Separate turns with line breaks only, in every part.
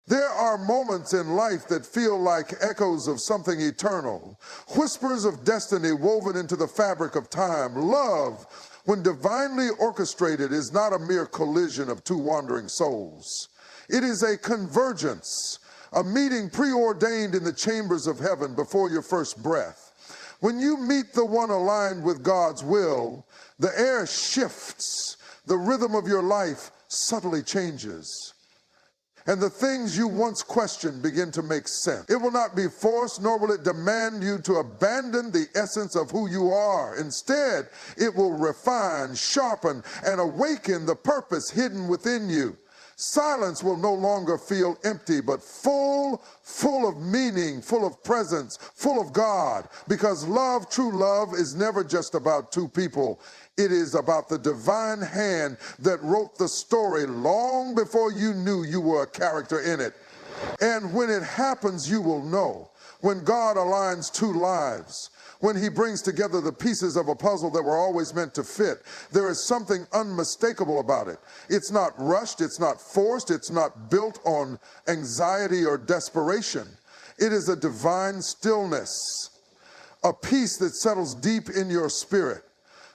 There are moments in life that feel like echoes of something eternal, whispers of destiny woven into the fabric of time. Love, when divinely orchestrated, is not a mere collision of two wandering souls. It is a convergence, a meeting preordained in the chambers of heaven before your first breath. When you meet the one aligned with God's will, the air shifts, the rhythm of your life subtly changes, and the things you once questioned begin to make sense. It will not be forced, nor will it demand you to abandon the essence of who you are. Instead, it will refine, sharpen, and awaken the purpose hidden within you. Silence will no longer feel empty, but full of meaning, full of presence, full of God. Because love, true love, is never just about two people. It is about the divine hand that wrote the story long before you knew you were a character in it. And when it happens, you will know. When God aligns two lives, when he brings together the pieces of a puzzle that were always meant to fit, there is something unmistakable about it. It's not rushed, it's not forced, it's not built on anxiety or desperation. It is a divine stillness, a peace that settles deep in your spirit.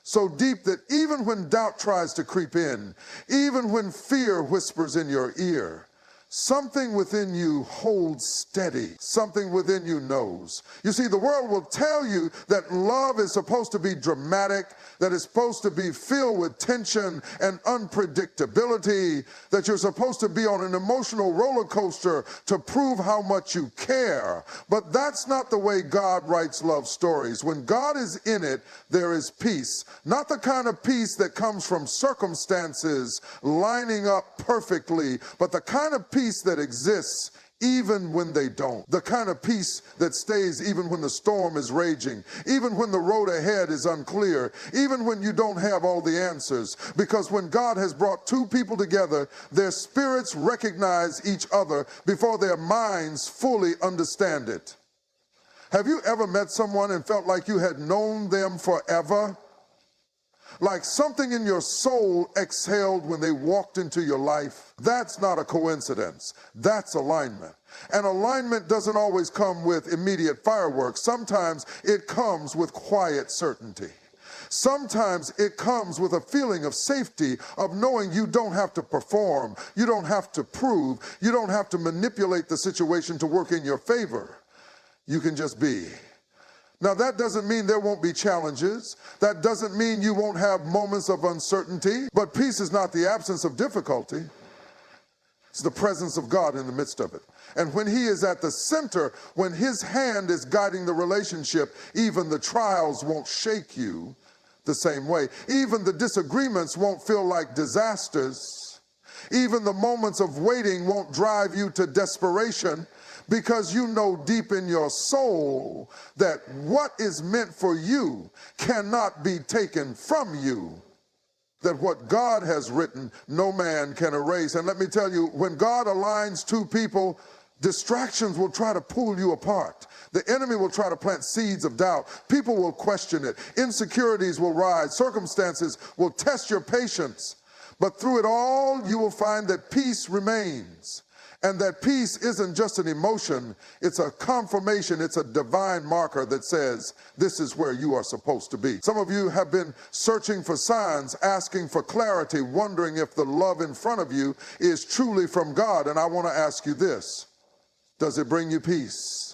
So deep that even when doubt tries to creep in, even when fear whispers in your ear, something within you holds steady. Something within you knows. You see, the world will tell you that love is supposed to be dramatic, that it's supposed to be filled with tension and unpredictability, that you're supposed to be on an emotional roller coaster to prove how much you care. But that's not the way God writes love stories. When God is in it, there is peace. Not the kind of peace that comes from circumstances lining up perfectly, but the kind of peace that exists even when they don't. The kind of peace that stays even when the storm is raging, even when the road ahead is unclear, even when you don't have all the answers. Because when God has brought two people together, their spirits recognize each other before their minds fully understand it. Have you ever met someone and felt like you had known them forever? Like something in your soul exhaled when they walked into your life? That's not a coincidence. That's alignment. And alignment doesn't always come with immediate fireworks. Sometimes it comes with quiet certainty. Sometimes it comes with a feeling of safety, of knowing you don't have to perform, you don't have to prove, you don't have to manipulate the situation to work in your favor. You can just be. Now, that doesn't mean there won't be challenges. That doesn't mean you won't have moments of uncertainty. But peace is not the absence of difficulty. It's the presence of God in the midst of it. And when he is at the center, when his hand is guiding the relationship, even the trials won't shake you the same way. Even the disagreements won't feel like disasters. Even the moments of waiting won't drive you to desperation. Because you know deep in your soul that what is meant for you cannot be taken from you. That what God has written, no man can erase. And let me tell you, when God aligns two people, distractions will try to pull you apart. The enemy will try to plant seeds of doubt. People will question it. Insecurities will rise. Circumstances will test your patience. But through it all, you will find that peace remains. And that peace isn't just an emotion, it's a confirmation, it's a divine marker that says, this is where you are supposed to be. Some of you have been searching for signs, asking for clarity, wondering if the love in front of you is truly from God. And I want to ask you this, does it bring you peace?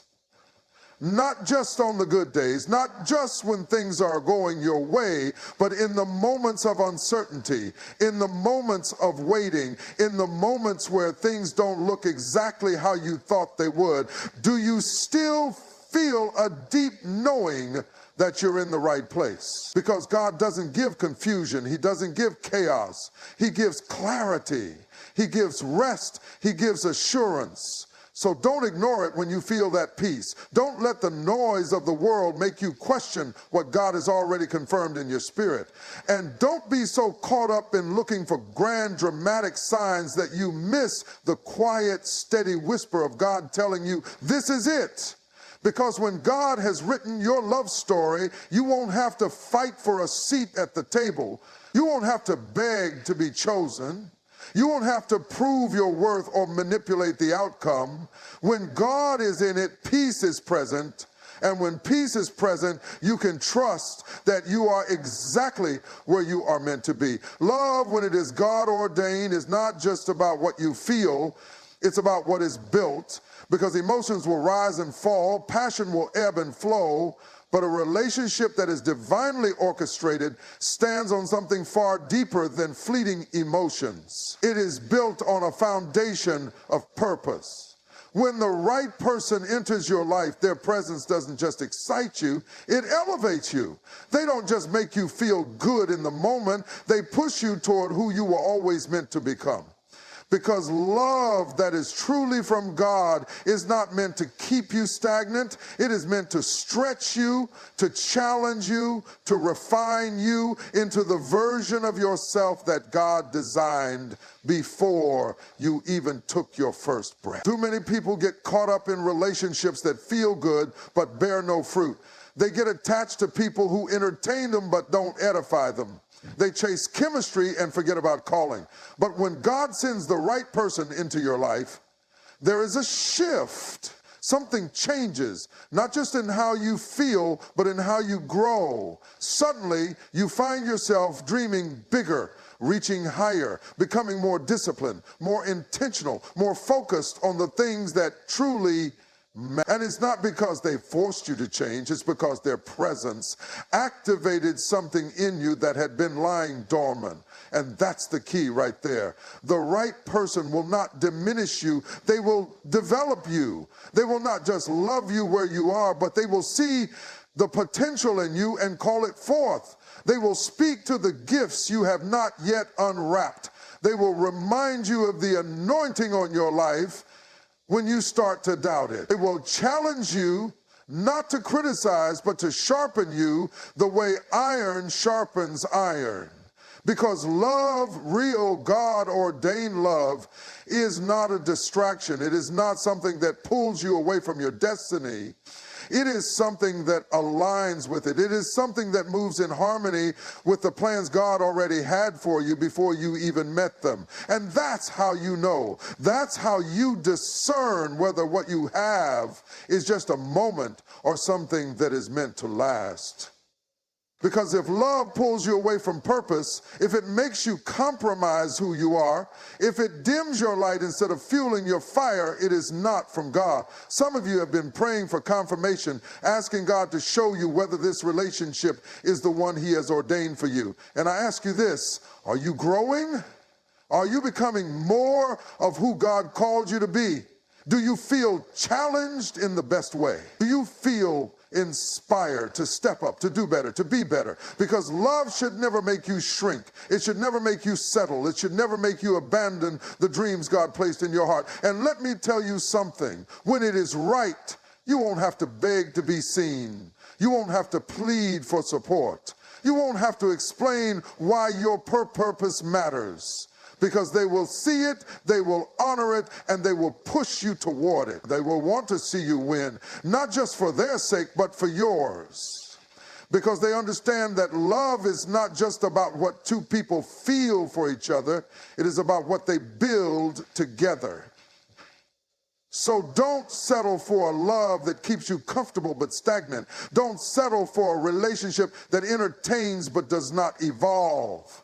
Not just on the good days, not just when things are going your way, but in the moments of uncertainty, in the moments of waiting, in the moments where things don't look exactly how you thought they would. Do you still feel a deep knowing that you're in the right place? Because God doesn't give confusion. He doesn't give chaos. He gives clarity. He gives rest. He gives assurance. So don't ignore it when you feel that peace. Don't let the noise of the world make you question what God has already confirmed in your spirit. And don't be so caught up in looking for grand, dramatic signs that you miss the quiet, steady whisper of God telling you, this is it. Because when God has written your love story, you won't have to fight for a seat at the table. You won't have to beg to be chosen. You won't have to prove your worth or manipulate the outcome. When God is in it, peace is present. And when peace is present, you can trust that you are exactly where you are meant to be. Love, when it is God ordained, is not just about what you feel, it's about what is built, because emotions will rise and fall, passion will ebb and flow, but a relationship that is divinely orchestrated stands on something far deeper than fleeting emotions. It is built on a foundation of purpose. When the right person enters your life, their presence doesn't just excite you, it elevates you. They don't just make you feel good in the moment, they push you toward who you were always meant to become. Because love that is truly from God is not meant to keep you stagnant. It is meant to stretch you, to challenge you, to refine you into the version of yourself that God designed before you even took your first breath. Too many people get caught up in relationships that feel good but bear no fruit. They get attached to people who entertain them but don't edify them. They chase chemistry and forget about calling. But when God sends the right person into your life, there is a shift. Something changes, not just in how you feel, but in how you grow. Suddenly, you find yourself dreaming bigger, reaching higher, becoming more disciplined, more intentional, more focused on the things that truly matter. And it's not because they forced you to change, it's because their presence activated something in you that had been lying dormant. And that's the key right there. The right person will not diminish you, they will develop you. They will not just love you where you are, but they will see the potential in you and call it forth. They will speak to the gifts you have not yet unwrapped. They will remind you of the anointing on your life when you start to doubt it. It will challenge you not to criticize, but to sharpen you the way iron sharpens iron. Because love, real God-ordained love, is not a distraction. It is not something that pulls you away from your destiny. It is something that aligns with it. It is something that moves in harmony with the plans God already had for you before you even met them. And that's how you know. That's how you discern whether what you have is just a moment or something that is meant to last. Because if love pulls you away from purpose, if it makes you compromise who you are, if it dims your light instead of fueling your fire, it is not from God. Some of you have been praying for confirmation, asking God to show you whether this relationship is the one He has ordained for you. And I ask you this, are you growing? Are you becoming more of who God called you to be? Do you feel challenged in the best way? Do you feel inspired to step up, to do better, to be better? Because love should never make you shrink. It should never make you settle. It should never make you abandon the dreams God placed in your heart. And let me tell you something. When it is right, you won't have to beg to be seen. You won't have to plead for support. You won't have to explain why your purpose matters. Because they will see it, they will honor it, and they will push you toward it. They will want to see you win, not just for their sake, but for yours. Because they understand that love is not just about what two people feel for each other, it is about what they build together. So don't settle for a love that keeps you comfortable but stagnant. Don't settle for a relationship that entertains but does not evolve.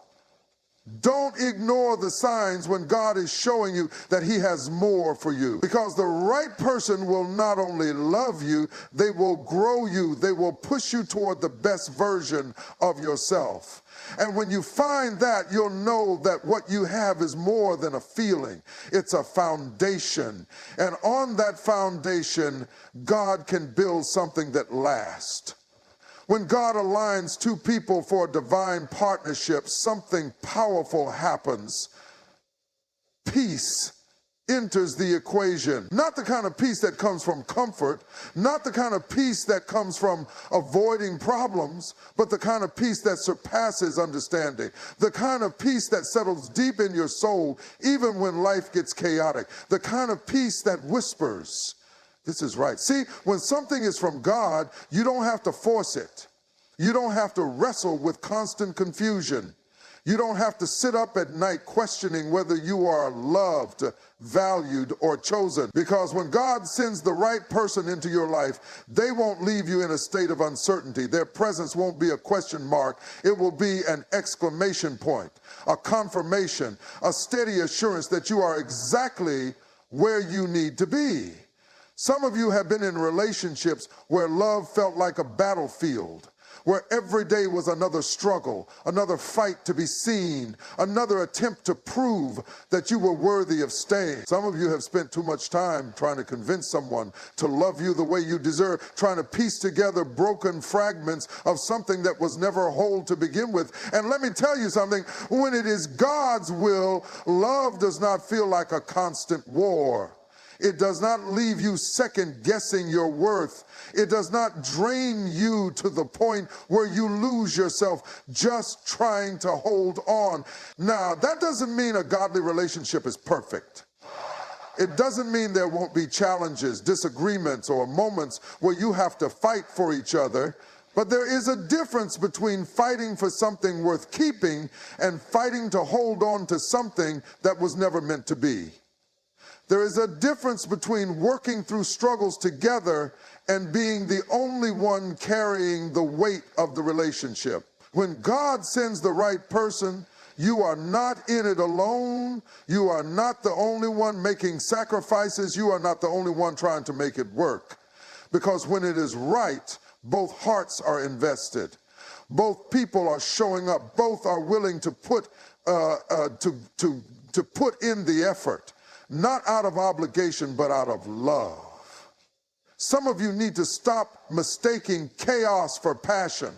Don't ignore the signs when God is showing you that He has more for you. Because the right person will not only love you, they will grow you. They will push you toward the best version of yourself. And when you find that, you'll know that what you have is more than a feeling. It's a foundation. And on that foundation, God can build something that lasts. When God aligns two people for a divine partnership, something powerful happens. Peace enters the equation. Not the kind of peace that comes from comfort, not the kind of peace that comes from avoiding problems, but the kind of peace that surpasses understanding. The kind of peace that settles deep in your soul, even when life gets chaotic. The kind of peace that whispers, this is right. See, when something is from God, you don't have to force it. You don't have to wrestle with constant confusion. You don't have to sit up at night questioning whether you are loved, valued, or chosen. Because when God sends the right person into your life, they won't leave you in a state of uncertainty. Their presence won't be a question mark. It will be an exclamation point, a confirmation, a steady assurance that you are exactly where you need to be. Some of you have been in relationships where love felt like a battlefield, where every day was another struggle, another fight to be seen, another attempt to prove that you were worthy of staying. Some of you have spent too much time trying to convince someone to love you the way you deserve, trying to piece together broken fragments of something that was never whole to begin with. And let me tell you something, when it is God's will, love does not feel like a constant war. It does not leave you second guessing your worth. It does not drain you to the point where you lose yourself just trying to hold on. Now, that doesn't mean a godly relationship is perfect. It doesn't mean there won't be challenges, disagreements, or moments where you have to fight for each other. But there is a difference between fighting for something worth keeping and fighting to hold on to something that was never meant to be. There is a difference between working through struggles together and being the only one carrying the weight of the relationship. When God sends the right person, you are not in it alone. You are not the only one making sacrifices. You are not the only one trying to make it work. Because when it is right, both hearts are invested. Both people are showing up. Both are willing to put in the effort. Not out of obligation, but out of love. Some of you need to stop mistaking chaos for passion.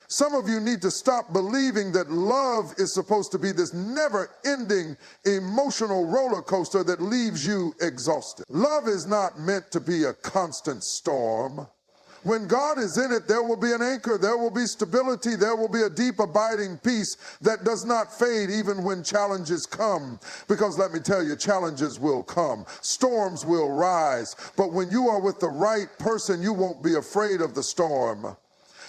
Some of you need to stop believing that love is supposed to be this never-ending emotional roller coaster that leaves you exhausted. Love is not meant to be a constant storm. When God is in it, there will be an anchor, there will be stability, there will be a deep abiding peace that does not fade even when challenges come. Because let me tell you, challenges will come, storms will rise, but when you are with the right person, you won't be afraid of the storm.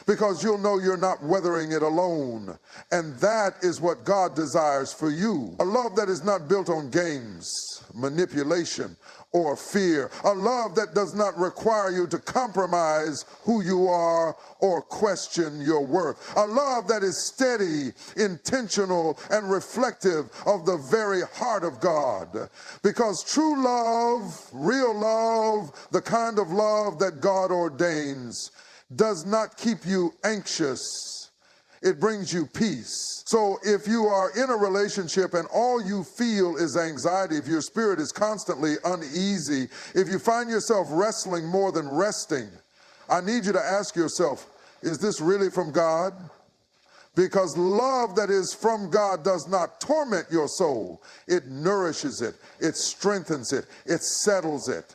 Because you'll know you're not weathering it alone. And that is what God desires for you. A love that is not built on games, manipulation, or fear. A love that does not require you to compromise who you are or question your worth. A love that is steady, intentional, and reflective of the very heart of God. Because true love, real love, the kind of love that God ordains, does not keep you anxious. It brings you peace. So if you are in a relationship and all you feel is anxiety, if your spirit is constantly uneasy, if you find yourself wrestling more than resting, I need you to ask yourself, is this really from God? Because love that is from God does not torment your soul. It nourishes it. It strengthens it. It settles it.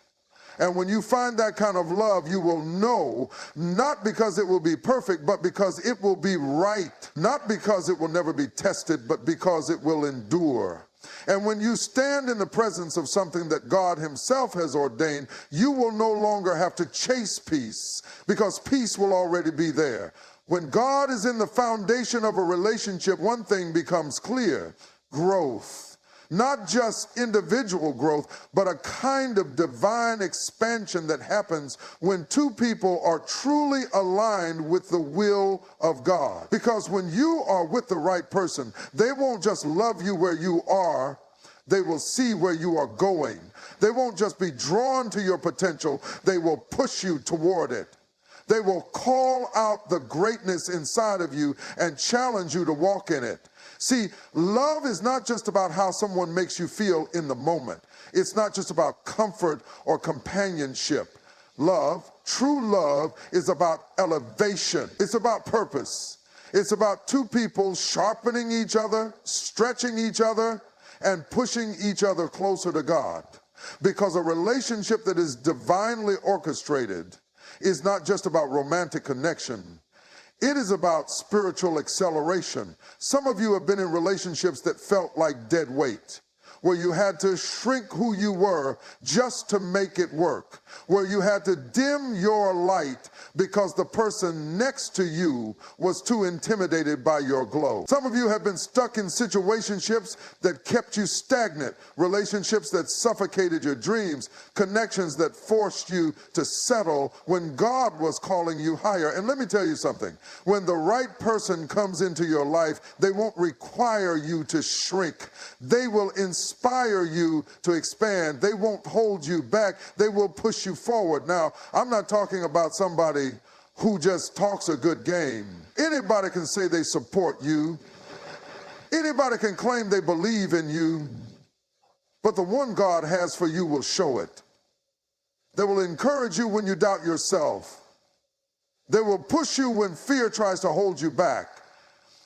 And when you find that kind of love, you will know, not because it will be perfect, but because it will be right. Not because it will never be tested, but because it will endure. And when you stand in the presence of something that God himself has ordained, you will no longer have to chase peace, because peace will already be there. When God is in the foundation of a relationship, one thing becomes clear: growth. Not just individual growth, but a kind of divine expansion that happens when two people are truly aligned with the will of God. Because when you are with the right person, they won't just love you where you are, they will see where you are going. They won't just be drawn to your potential, they will push you toward it. They will call out the greatness inside of you and challenge you to walk in it. See, love is not just about how someone makes you feel in the moment. It's not just about comfort or companionship. Love, true love, is about elevation. It's about purpose. It's about two people sharpening each other, stretching each other, and pushing each other closer to God. Because a relationship that is divinely orchestrated is not just about romantic connection. It is about spiritual acceleration. Some of you have been in relationships that felt like dead weight, where you had to shrink who you were just to make it work, where you had to dim your light because the person next to you was too intimidated by your glow. Some of you have been stuck in situationships that kept you stagnant, relationships that suffocated your dreams, connections that forced you to settle when God was calling you higher. And let me tell you something, when the right person comes into your life, they won't require you to shrink. They will inspire you to expand. They won't hold you back. They will push you forward. Now, I'm not talking about somebody who just talks a good game. Anybody can say they support you. Anybody can claim they believe in you. But the one God has for you will show it. They will encourage you when you doubt yourself. They will push you when fear tries to hold you back.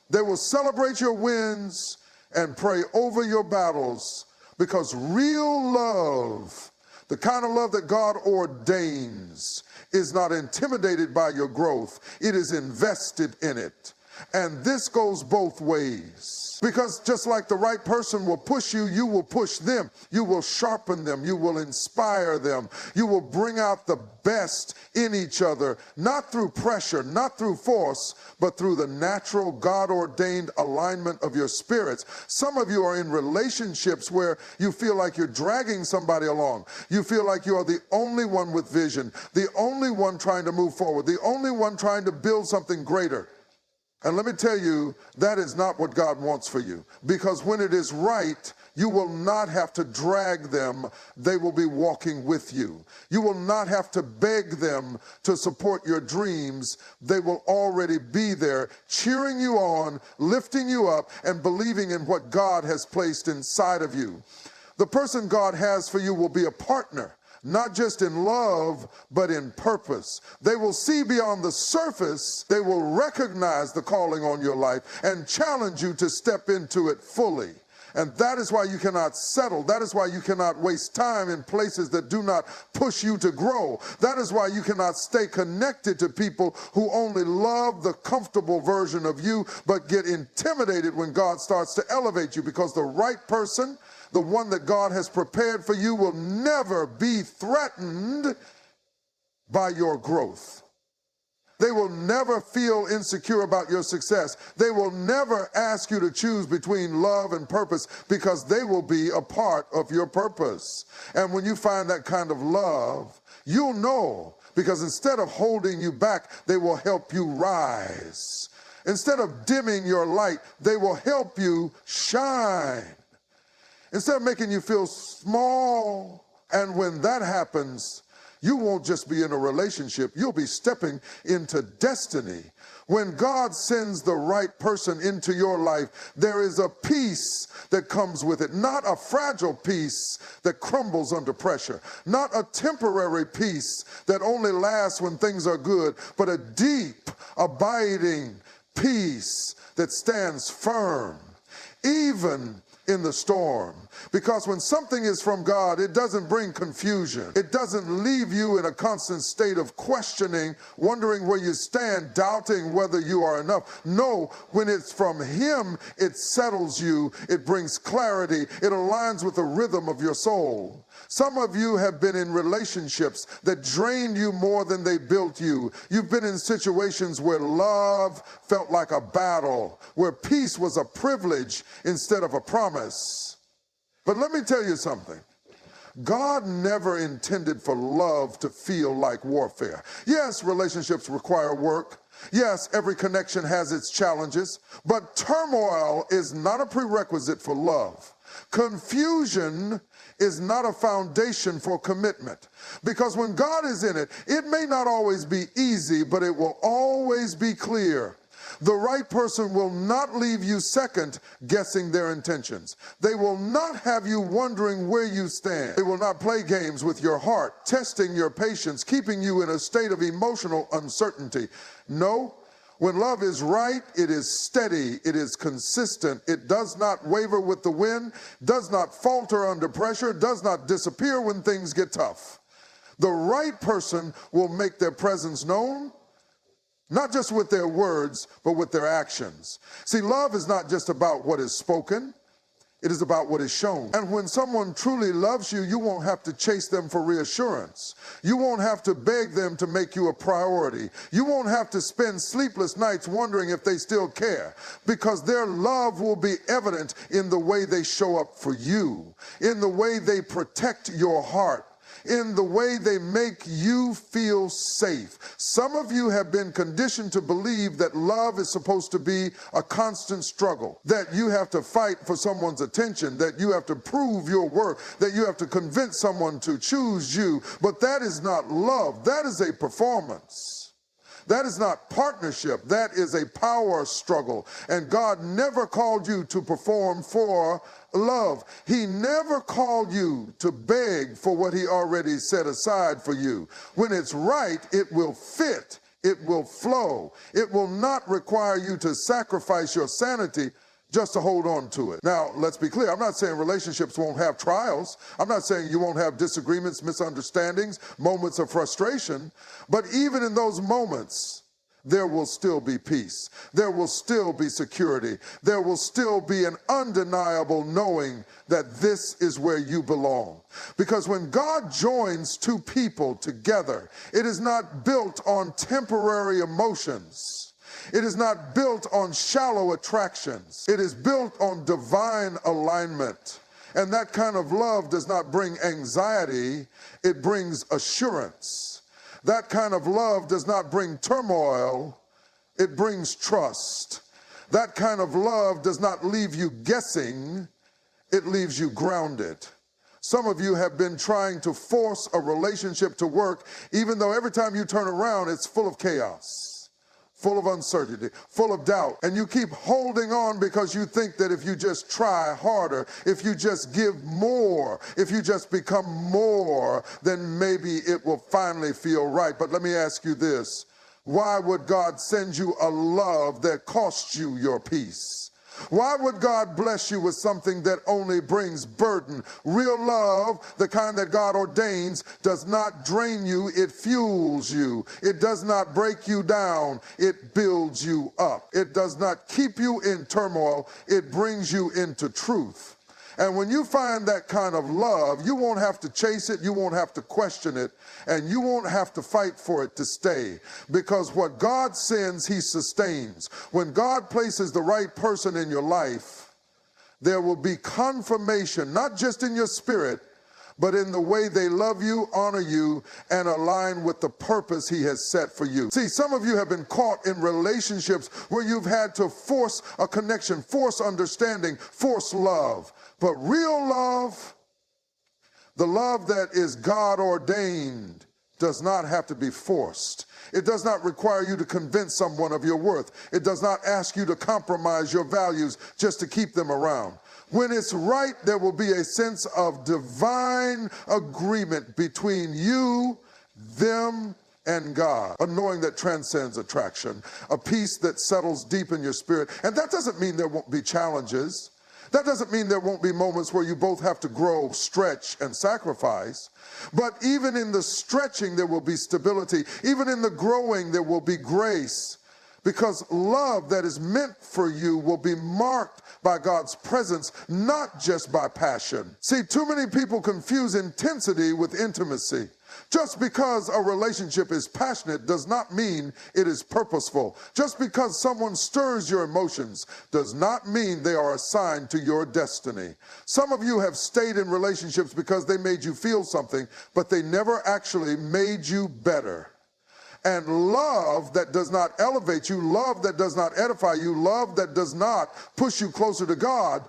They will celebrate your wins and pray over your battles, because real love, the kind of love that God ordains, is not intimidated by your growth. It is invested in it. And this goes both ways. Because just like the right person will push you, you will push them. You will sharpen them. You will inspire them. You will bring out the best in each other, not through pressure, not through force, but through the natural God-ordained alignment of your spirits. Some of you are in relationships where you feel like you're dragging somebody along. You feel like you are the only one with vision, the only one trying to move forward, the only one trying to build something greater. And let me tell you, that is not what God wants for you. Because when it is right, you will not have to drag them. They will be walking with you. You will not have to beg them to support your dreams. They will already be there, cheering you on, lifting you up, and believing in what God has placed inside of you. The person God has for you will be a partner, not just in love, but in purpose. They will see beyond the surface. They will recognize the calling on your life and challenge you to step into it fully. And that is why you cannot settle. That is why you cannot waste time in places that do not push you to grow. That is why you cannot stay connected to people who only love the comfortable version of you, but get intimidated when God starts to elevate you, because the right person, the one that God has prepared for you, will never be threatened by your growth. They will never feel insecure about your success. They will never ask you to choose between love and purpose, because they will be a part of your purpose. And when you find that kind of love, you'll know, because instead of holding you back, they will help you rise. Instead of dimming your light, they will help you shine. Instead of making you feel small. And when that happens, you won't just be in a relationship, you'll be stepping into destiny. When God sends the right person into your life, there is a peace that comes with it. Not a fragile peace that crumbles under pressure. Not a temporary peace that only lasts when things are good, but a deep, abiding peace that stands firm, even in the storm. Because when something is from God, it doesn't bring confusion. It doesn't leave you in a constant state of questioning, wondering where you stand, doubting whether you are enough. No, when it's from Him, it settles you, it brings clarity, it aligns with the rhythm of your soul. Some of you have been in relationships that drained you more than they built you. You've been in situations where love felt like a battle, where peace was a privilege instead of a promise. But let me tell you something. God never intended for love to feel like warfare. Yes, relationships require work. Yes, every connection has its challenges, but turmoil is not a prerequisite for love. Confusion is not a foundation for commitment. Because when God is in it, it may not always be easy, but it will always be clear. The right person will not leave you second guessing their intentions. They will not have you wondering where you stand. They will not play games with your heart, testing your patience, keeping you in a state of emotional uncertainty. No, when love is right, it is steady, it is consistent, it does not waver with the wind, does not falter under pressure, does not disappear when things get tough. The right person will make their presence known, not just with their words, but with their actions. See, love is not just about what is spoken. It is about what is shown. And when someone truly loves you, you won't have to chase them for reassurance. You won't have to beg them to make you a priority. You won't have to spend sleepless nights wondering if they still care, because their love will be evident in the way they show up for you, in the way they protect your heart, in the way they make you feel safe. Some of you have been conditioned to believe that love is supposed to be a constant struggle, that you have to fight for someone's attention, that you have to prove your worth, that you have to convince someone to choose you. But that is not love. That is a performance. That is not partnership. That is a power struggle. And God never called you to perform for love. He never called you to beg for what he already set aside for you. When it's right, it will fit. It will flow. It will not require you to sacrifice your sanity just to hold on to it. Now, let's be clear. I'm not saying relationships won't have trials. I'm not saying you won't have disagreements, misunderstandings, moments of frustration. But even in those moments, there will still be peace. There will still be security. There will still be an undeniable knowing that this is where you belong. Because when God joins two people together, it is not built on temporary emotions. It is not built on shallow attractions. It is built on divine alignment. And that kind of love does not bring anxiety, it brings assurance. That kind of love does not bring turmoil, it brings trust. That kind of love does not leave you guessing, it leaves you grounded. Some of you have been trying to force a relationship to work, even though every time you turn around, it's full of chaos, full of uncertainty, full of doubt. And you keep holding on because you think that if you just try harder, if you just give more, if you just become more, then maybe it will finally feel right. But let me ask you this. Why would God send you a love that costs you your peace? Why would God bless you with something that only brings burden? Real love, the kind that God ordains, does not drain you, it fuels you. It does not break you down, it builds you up. It does not keep you in turmoil, it brings you into truth. And when you find that kind of love, you won't have to chase it, you won't have to question it, and you won't have to fight for it to stay. Because what God sends, he sustains. When God places the right person in your life, there will be confirmation, not just in your spirit, but in the way they love you, honor you, and align with the purpose he has set for you. See, some of you have been caught in relationships where you've had to force a connection, force understanding, force love. But real love, the love that is God-ordained, does not have to be forced. It does not require you to convince someone of your worth. It does not ask you to compromise your values just to keep them around. When it's right, there will be a sense of divine agreement between you, them, and God. A knowing that transcends attraction. A peace that settles deep in your spirit. And that doesn't mean there won't be challenges. That doesn't mean there won't be moments where you both have to grow, stretch, and sacrifice. But even in the stretching, there will be stability. Even in the growing, there will be grace. Because love that is meant for you will be marked by God's presence, not just by passion. See, too many people confuse intensity with intimacy. Just because a relationship is passionate does not mean it is purposeful. Just because someone stirs your emotions does not mean they are assigned to your destiny. Some of you have stayed in relationships because they made you feel something, but they never actually made you better. And love that does not elevate you, love that does not edify you, love that does not push you closer to God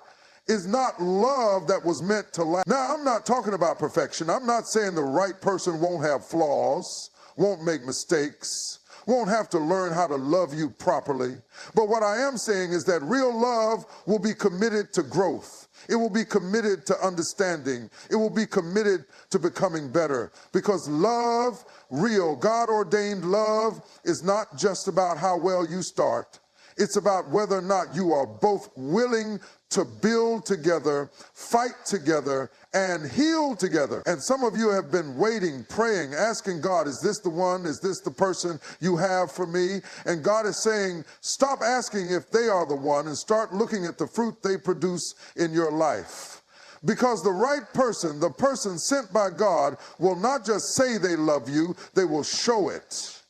is not love that was meant to last. Now, I'm not talking about perfection. I'm not saying the right person won't have flaws, won't make mistakes, won't have to learn how to love you properly. But what I am saying is that real love will be committed to growth. It will be committed to understanding. It will be committed to becoming better. Because love, real, God-ordained love, is not just about how well you start. It's about whether or not you are both willing to build together, fight together, and heal together. And some of you have been waiting, praying, asking God, is this the one? Is this the person you have for me? And God is saying, stop asking if they are the one and start looking at the fruit they produce in your life. Because the right person, the person sent by God, will not just say they love you, they will show it.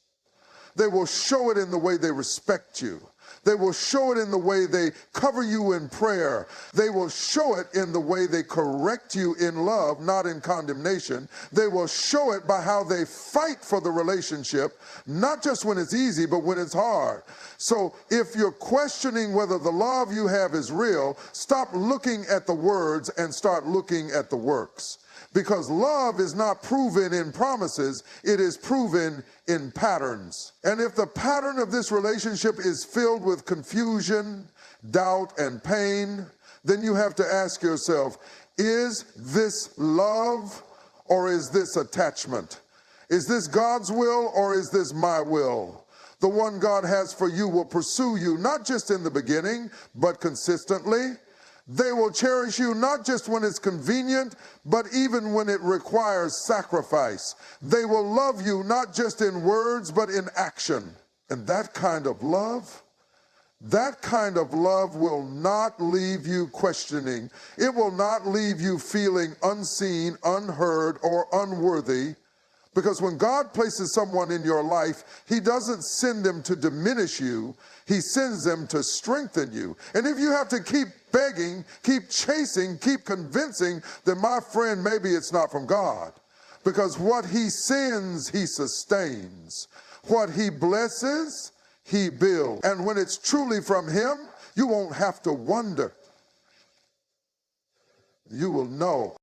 They will show it in the way they respect you. They will show it in the way they cover you in prayer. They will show it in the way they correct you in love, not in condemnation. They will show it by how they fight for the relationship, not just when it's easy, but when it's hard. So if you're questioning whether the love you have is real, stop looking at the words and start looking at the works. Because love is not proven in promises, it is proven in patterns. And if the pattern of this relationship is filled with confusion, doubt, and pain, then you have to ask yourself, is this love or is this attachment? Is this God's will or is this my will? The one God has for you will pursue you, not just in the beginning, but consistently. They will cherish you not just when it's convenient, but even when it requires sacrifice. They will love you not just in words, but in action. And that kind of love will not leave you questioning. It will not leave you feeling unseen, unheard, or unworthy. Because when God places someone in your life, he doesn't send them to diminish you. He sends them to strengthen you. And if you have to keep begging, keep chasing, keep convincing, then my friend, maybe it's not from God. Because what he sends, he sustains. What he blesses, he builds. And when it's truly from him, you won't have to wonder. You will know